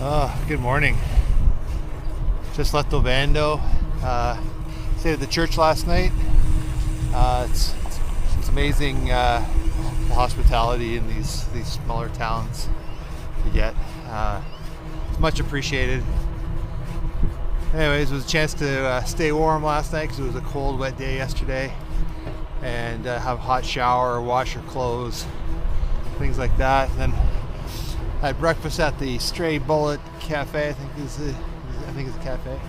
Good morning. Just left Ovando. Stayed at the church last night. It's amazing the hospitality in these smaller towns you get. It's much appreciated. Anyways, it was a chance to stay warm last night because it was a cold, wet day yesterday, and have a hot shower, wash your clothes, things like that. And then I had breakfast at the Stray Bullet Cafe. I think it's a cafe.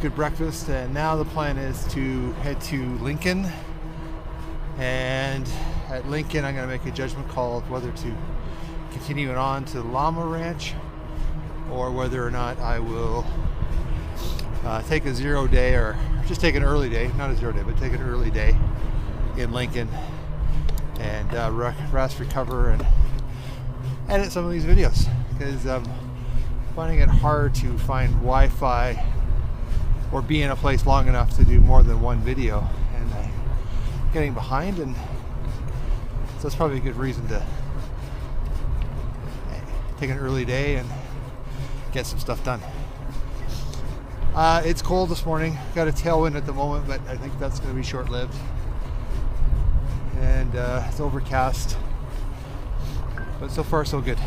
Good breakfast, and now the plan is to head to Lincoln. And at Lincoln, I'm going to make a judgment call of whether to continue it on to Llama Ranch or whether or not I will take a 0 day, or just take an early day, not a 0 day, but take an early day in Lincoln and rest, recover, and edit some of these videos, because I'm finding it hard to find Wi-Fi or be in a place long enough to do more than one video, and I'm getting behind, and so that's probably a good reason to take an early day and get some stuff done. It's cold this morning, got a tailwind at the moment, but I think that's going to be short-lived, and it's overcast. But so far, so good.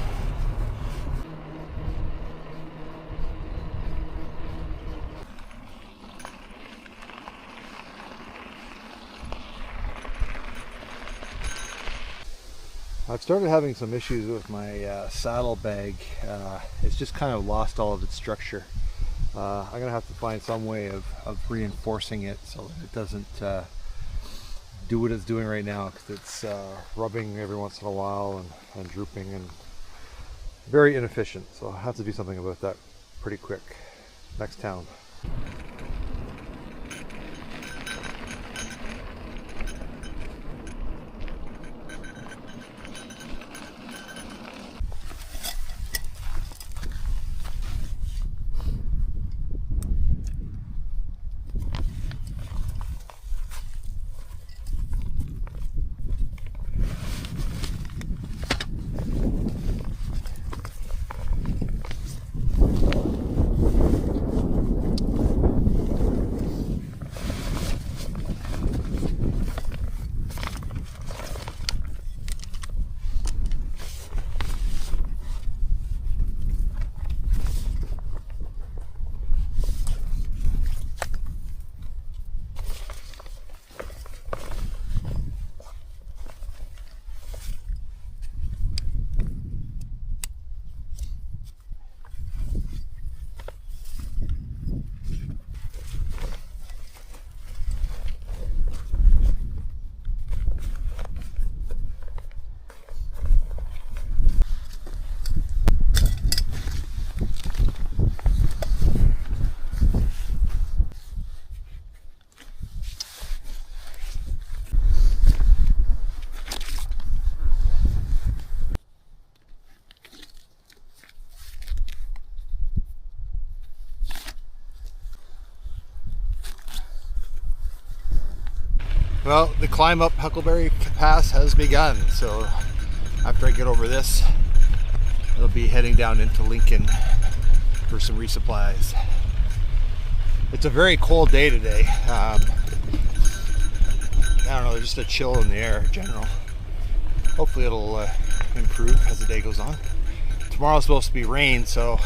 I've started having some issues with my saddlebag. It's just kind of lost all of its structure. I'm going to have to find some way of reinforcing it so that it doesn't do what it's doing right now, because it's rubbing every once in a while and drooping and very inefficient. So I'll have to do something about that pretty quick. Next town. Well, the climb up Huckleberry Pass has begun, so after I get over this, I'll be heading down into Lincoln for some resupplies. It's a very cold day today. I don't know, there's just a chill in the air in general. Hopefully it'll improve as the day goes on. Tomorrow's supposed to be rain, so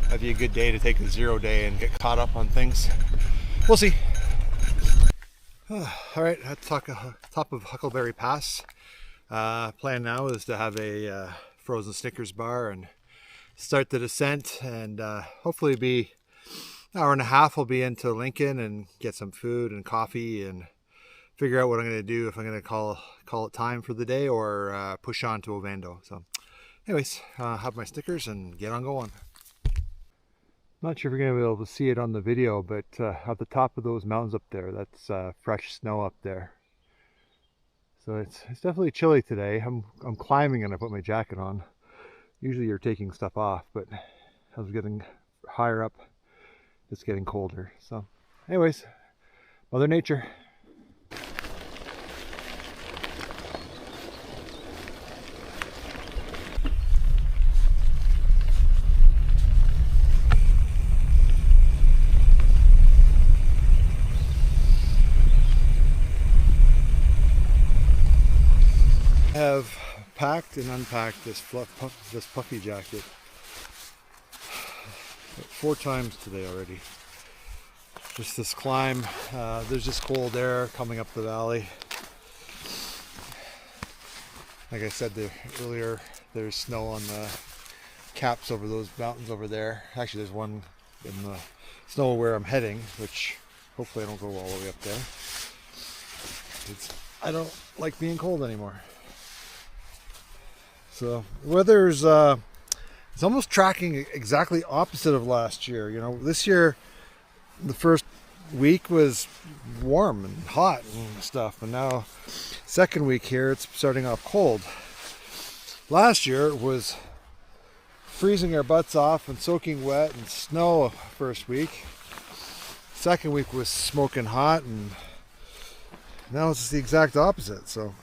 that'd be a good day to take a 0 day and get caught up on things. We'll see. Alright, at the top of Huckleberry Pass. Plan now is to have a frozen Snickers bar and start the descent, and hopefully be an hour and a half. I'll be into Lincoln and get some food and coffee and figure out what I'm going to do, if I'm going to call it time for the day or push on to Ovando. So anyways, have my Snickers and get on going. Not sure if you're going to be able to see it on the video, but at the top of those mountains up there, that's fresh snow up there. So it's definitely chilly today. I'm climbing and I put my jacket on. Usually you're taking stuff off, but as I'm getting higher up, it's getting colder. So anyways, Mother Nature. I have packed and unpacked this puffy jacket 4 times today already. Just this climb, there's just cold air coming up the valley. Like I said earlier, there's snow on the caps over those mountains over there. Actually, there's one in the snow where I'm heading, which hopefully I don't go all the way up there. I don't like being cold anymore. So weather's it's almost tracking exactly opposite of last year. You know, this year the first week was warm and hot and stuff, and now second week here it's starting off cold. Last year it was freezing our butts off and soaking wet and snow first week. Second week was smoking hot, and now it's the exact opposite. So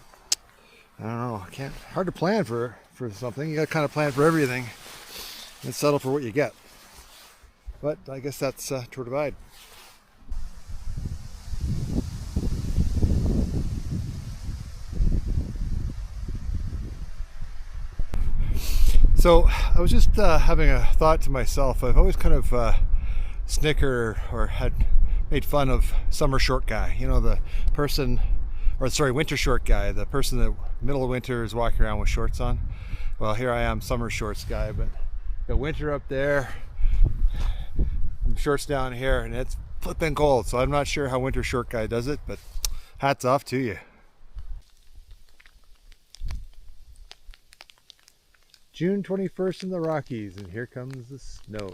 I don't know, hard to plan for something. You got to kind of plan for everything and settle for what you get. But I guess that's Tour Divide. So I was just having a thought to myself. I've always kind of snickered or had made fun of summer short guy. You know, the person, or sorry, winter short guy, the person that middle of winter is walking around with shorts on. Well, here I am, summer shorts guy, but the winter up there, shorts down here, and it's flipping cold. So I'm not sure how winter short guy does it, but hats off to you. June 21st in the Rockies, and here comes the snow.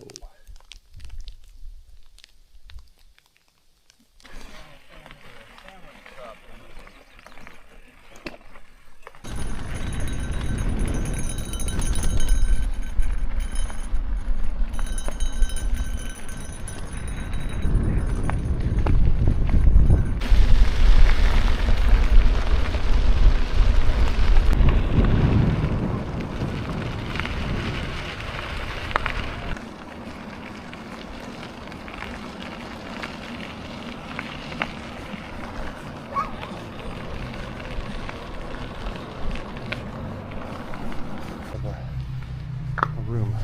Room.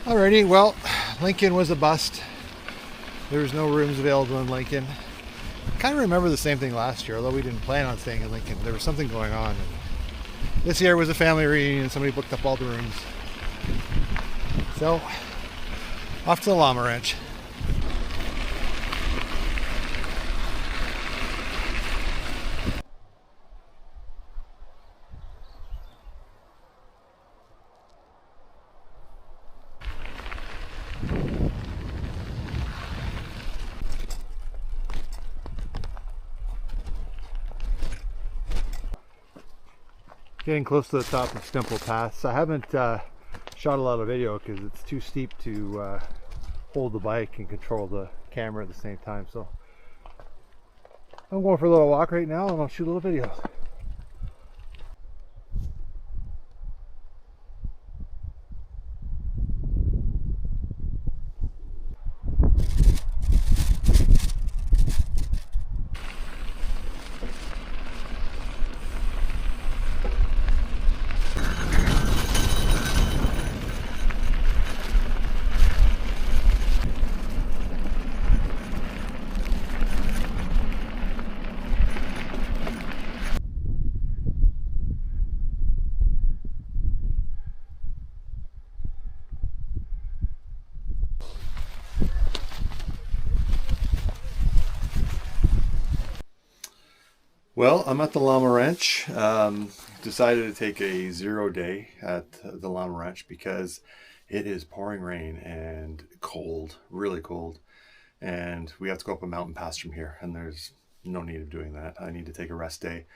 Alrighty, well, Lincoln was a bust. There was no rooms available in Lincoln. I kind of remember the same thing last year, although we didn't plan on staying in Lincoln. There was something going on. And this year was a family reunion. Somebody booked up all the rooms. So, off to the Llama Ranch. Getting close to the top of Stemple Pass. I haven't shot a lot of video because it's too steep to hold the bike and control the camera at the same time. So I'm going for a little walk right now and I'll shoot a little video. Well, I'm at the Llama Ranch. Decided to take a 0 day at the Llama Ranch because it is pouring rain and cold, really cold. And we have to go up a mountain pass from here, and there's no need of doing that. I need to take a rest day.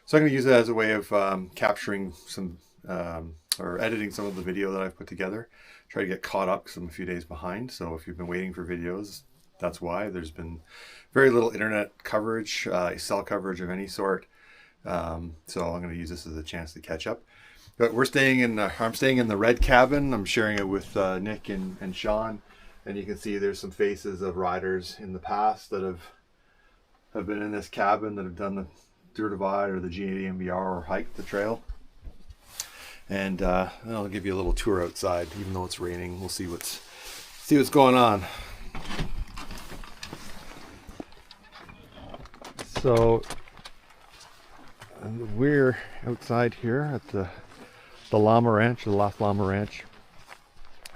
So I'm going to use it as a way of capturing some, or editing some of the video that I've put together. Try to get caught up because I'm a few days behind. So if you've been waiting for videos, that's why. There's been very little internet coverage, cell coverage of any sort. So I'm going to use this as a chance to catch up. But we're staying in, I'm staying in the red cabin. I'm sharing it with Nick and Sean. And you can see there's some faces of riders in the past that have been in this cabin, that have done the Thru-Rider or the G80 MBR or hiked the trail. And I'll give you a little tour outside, even though it's raining. We'll see what's going on. So we're outside here at the Llama Ranch, the last Llama Ranch,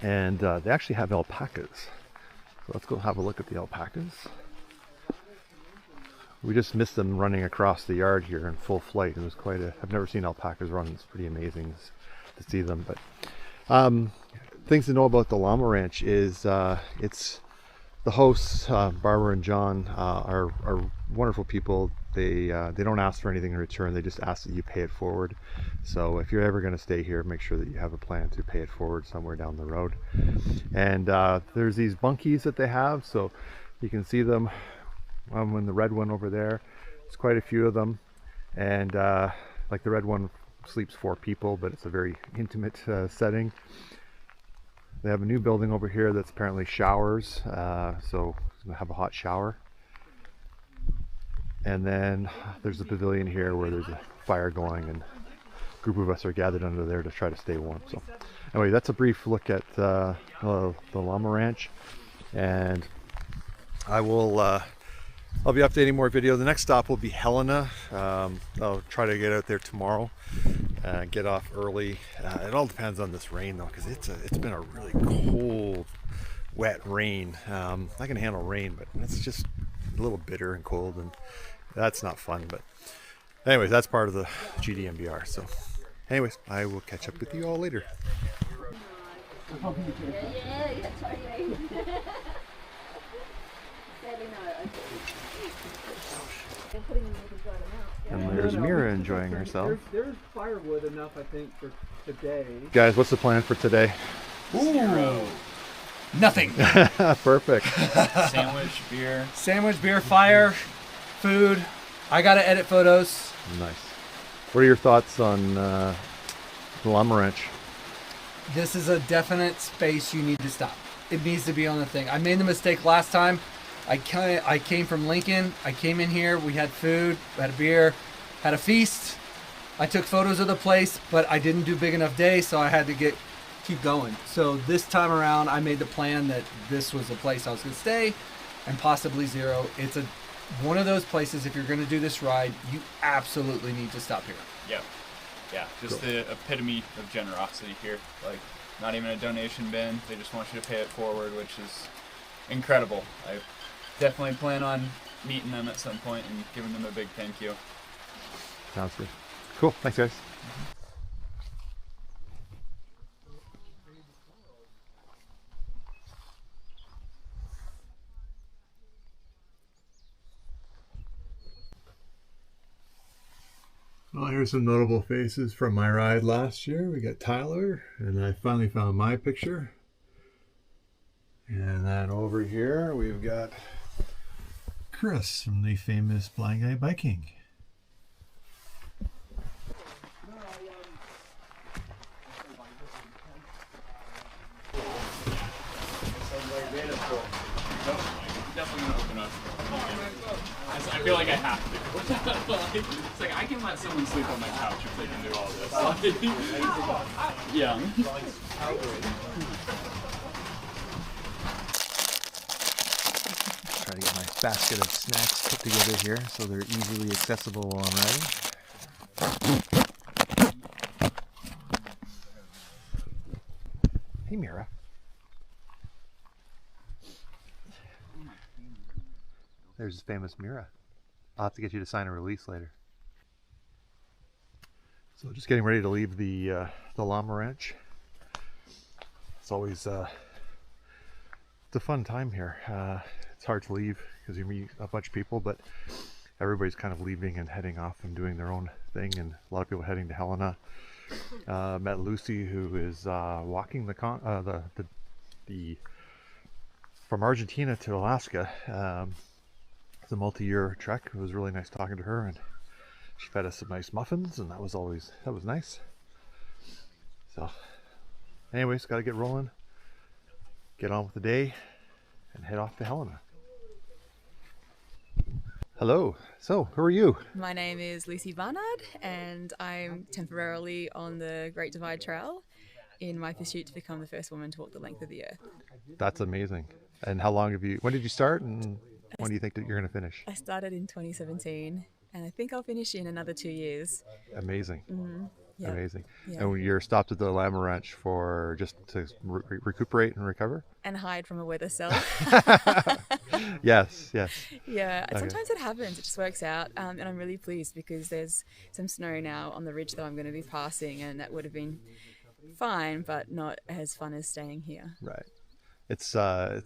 and they actually have alpacas. So let's go have a look at the alpacas. We just missed them running across the yard here in full flight. It was quite I've never seen alpacas run. It's pretty amazing to see them. But things to know about the Llama Ranch is it's the hosts, Barbara and John, are wonderful people. They don't ask for anything in return. They just ask that you pay it forward. So if you're ever going to stay here, make sure that you have a plan to pay it forward somewhere down the road. And there's these bunkies that they have, so you can see them. In the red one over there, there's quite a few of them, and like the red one sleeps 4 people, but it's a very intimate setting. They have a new building over here that's apparently showers, so we'll have a hot shower. And then there's a pavilion here where there's a fire going, and a group of us are gathered under there to try to stay warm. So anyway, that's a brief look at the Llama Ranch, and I'll be updating more video. The next stop will be Helena. I'll try to get out there tomorrow, get off early. It all depends on this rain though, because it's been a really cold, wet rain. I can handle rain, but it's just a little bitter and cold, and that's not fun. But anyways, that's part of the GDMBR. So anyways, I will catch up with you all later. And there's Mira enjoying herself. There's firewood enough, I think, for today. Guys, what's the plan for today? Zero. Nothing. Perfect. Sandwich, beer, fire, food. I gotta edit photos. Nice. What are your thoughts on the Llama Ranch? This is a definite space you need to stop. It needs to be on the thing. I made the mistake last time. I came from Lincoln. I came in here. We had food, had a beer, had a feast. I took photos of the place, but I didn't do big enough day, so I had to keep going. So this time around, I made the plan that this was the place I was going to stay, and possibly zero. It's one of those places. If you're going to do this ride, you absolutely need to stop here. Yep. Yeah, just cool. The epitome of generosity here. Like, not even a donation bin. They just want you to pay it forward, which is incredible. I definitely plan on meeting them at some point and giving them a big thank you. Sounds good. Cool. Thanks, guys. Well, here's some notable faces from my ride last year. We got Tyler, and I finally found my picture. And then over here we've got Chris from the famous Blind Guy Biking. Definitely gonna open up. I feel like I have to. It's like I can let someone sleep on my couch if they can do all this. Yeah. Try to get my basket of snacks put together here so they're easily accessible while I'm riding. Hey, Mira. There's famous Mira. I'll have to get you to sign a release later. So just getting ready to leave the Llama Ranch. It's always it's a fun time here. It's hard to leave because you meet a bunch of people, but everybody's kind of leaving and heading off and doing their own thing, and a lot of people heading to Helena. Met Lucy, who is walking the from Argentina to Alaska. It's a multi-year trek. It was really nice talking to her, and she fed us some nice muffins, and that was nice. So anyways, got to get rolling, get on with the day, and head off to Helena. Hello. So, who are you? My name is Lucy Barnard, and I'm temporarily on the Great Divide Trail in my pursuit to become the first woman to walk the length of the earth. That's amazing. And how long have you, when did you start, and when do you think that you're going to finish? I started in 2017, and I think I'll finish in another 2 years. Amazing. Yeah. Amazing. Yeah. And you're stopped at the Llama Ranch for just to recuperate and recover? And hide from a weather cell. Yes, yes. Yeah, Okay. sometimes it happens. It just works out. And I'm really pleased because there's some snow now on the ridge that I'm going to be passing, and that would have been fine, but not as fun as staying here. Right. It's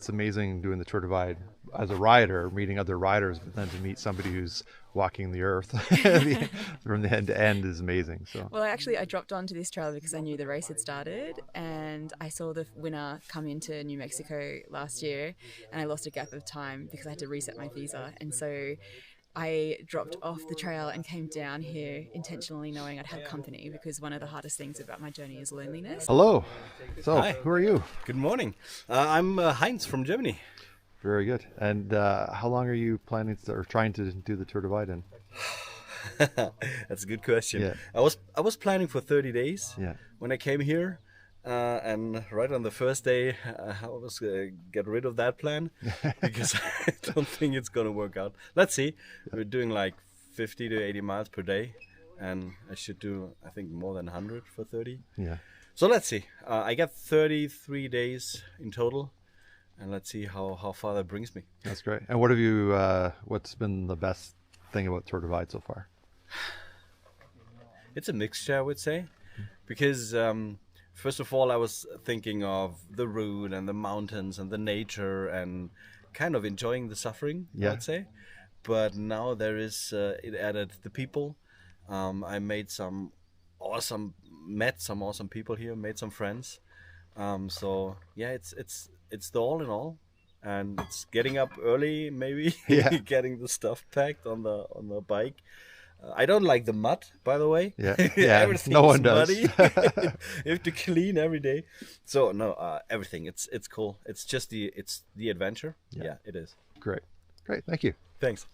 amazing doing the Tour Divide as a rider, meeting other riders, but then to meet somebody who's walking the earth from the end to end is amazing. So. Well, I dropped onto this trail because I knew the race had started, and I saw the winner come into New Mexico last year, and I lost a gap of time because I had to reset my visa, and so I dropped off the trail and came down here intentionally knowing I'd have company, because one of the hardest things about my journey is loneliness. Hello. So, Hi. who are you? Good morning. I'm Heinz from Germany. Very good. And how long are you planning to, or trying to do the Tour Divide in? That's a good question. Yeah. I was planning for 30 days Yeah. when I came here, and right on the first day I was get rid of that plan because I don't think it's gonna work out. Let's see. We're doing like 50 to 80 miles per day, and I should do, I think, more than 100 for 30. Yeah. So let's see. I got 33 days in total, and let's see how far that brings me. That's great. And what have you, what's been the best thing about Tour Divide so far? It's a mixture, I would say, because first of all, I was thinking of the route and the mountains and the nature and kind of enjoying the suffering, Yeah. I would say. But now there is, it added the people. I met some awesome people here, made some friends. So yeah, it's the all in all, and it's getting up early, maybe Yeah. getting the stuff packed on the bike. I don't like the mud, by the way. Yeah, yeah, Everything no is one does. muddy. You have to clean every day. So no, everything. It's cool. It's just the adventure. Yeah. Yeah, it is. Great. Great. Thank you. Thanks.